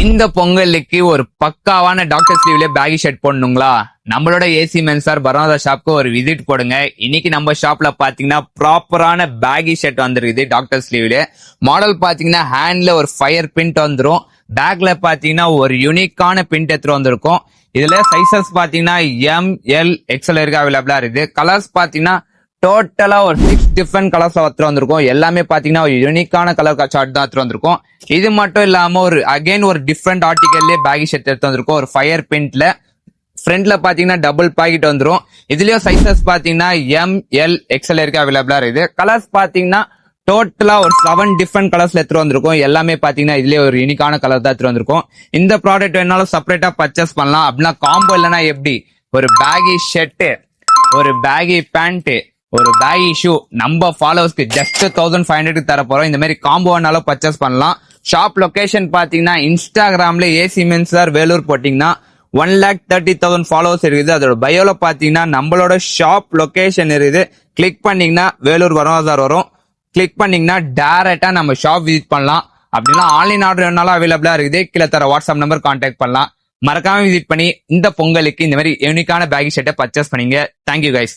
இந்த பொங்கலுக்கு ஒரு பக்காவான டாக்டர் ஸ்லீவ்ல பேகி ஷர்ட் போடணுங்களா? நம்மளோட ஏசி மென்சார் பரோதா ஷாப்க்கு ஒரு விசிட் போடுங்க. இன்னைக்கு நம்ம ஷாப்ல பாத்தீங்கன்னா ப்ராப்பரான பேகி ஷர்ட் வந்துருக்குது டாக்டர் ஸ்லீவ்ல. மாடல் பாத்தீங்கன்னா ஹேண்ட்ல ஒரு ஃபயர் பிரிண்ட் வந்துரும். பேக்ல பாத்தீங்கன்னா ஒரு யூனிக்கான பிரிண்ட் எடுத்து வந்திருக்கும். இதுல சைசஸ் பாத்தீங்கன்னா எம், எக்ஸ்எல் இருக்கு அவைலபிளா இருக்குது. கலர்ஸ் பாத்தீங்கன்னா டோட்டலா ஒரு 6 டிஃபரெண்ட் கலர்ஸ்ல எடுத்து வந்திருக்கும். எல்லாமே பாத்தீங்கன்னா ஒரு யூனிக்கான கலர் சார்ட் தான் எடுத்து வந்திருக்கும். இது மட்டும் இல்லாம ஒரு டிஃப்ரெண்ட் ஆர்டிகல்லே பேகி ஷர்ட் எடுத்து வந்திருக்கும். ஒரு ஃபயர் பிரிண்ட்ல ஃப்ரண்ட்ல பாத்தீங்கன்னா டபுள் பாக்கெட் வந்துரும். இதுலயும் சைசஸ் பாத்தீங்கன்னா எம், எக்ஸ்எல் இருக்கு அவைலபிளா இருக்குது. கலர்ஸ் பாத்தீங்கன்னா டோட்டலா ஒரு 7 டிஃப்ரெண்ட் கலர்ஸ்ல எடுத்து வந்திருக்கும். எல்லாமே பாத்தீங்கன்னா இதுலயே ஒரு யூனிக்கான கலர் தான் எடுத்து வந்திருக்கும். இந்த ப்ராடக்ட் வேணாலும் செப்பரேட்டா பர்ச்சேஸ் பண்ணலாம். அப்படின்னா காம்போ இல்லைன்னா எப்படி? ஒரு பேகி ஷர்ட், ஒரு பேகி பேண்ட், ஒரு பேகி ஷூ நம்ம ஃபாலோவர்ஸ்க்கு ஜஸ்ட் 1500 தர போறோம். இந்த மாதிரி காம்போனாலும் பர்ச்சேஸ் பண்ணலாம். ஷாப் லொகேஷன் பாத்தீங்கன்னா இன்ஸ்டாகிராம்ல ஏசி மென்சார் வேலூர் போட்டீங்கன்னா 1,30,000 ஃபாலோவர்ஸ் இருக்குது. அதோட பயோல பாத்தீங்கன்னா நம்மளோட ஷாப் லொகேஷன் இருக்குது. கிளிக் பண்ணீங்கன்னா வேலூர் வரும். கிளிக் பண்ணீங்கன்னா டைரக்டா நம்ம ஷாப் விசிட் பண்ணலாம். அப்படின்னா ஆன்லைன் ஆர்டர் வேணாலும் அவைலபிளா இருக்குது. கீழே தர வாட்ஸ்அப் நம்பர் கான்டாக்ட் பண்ணலாம். மறக்காம விசிட் பண்ணி இந்த பொங்கலுக்கு இந்த மாதிரி யூனிக்கான பேகி ஷர்ட்டை பர்ச்சேஸ் பண்ணீங்க. Thank you guys.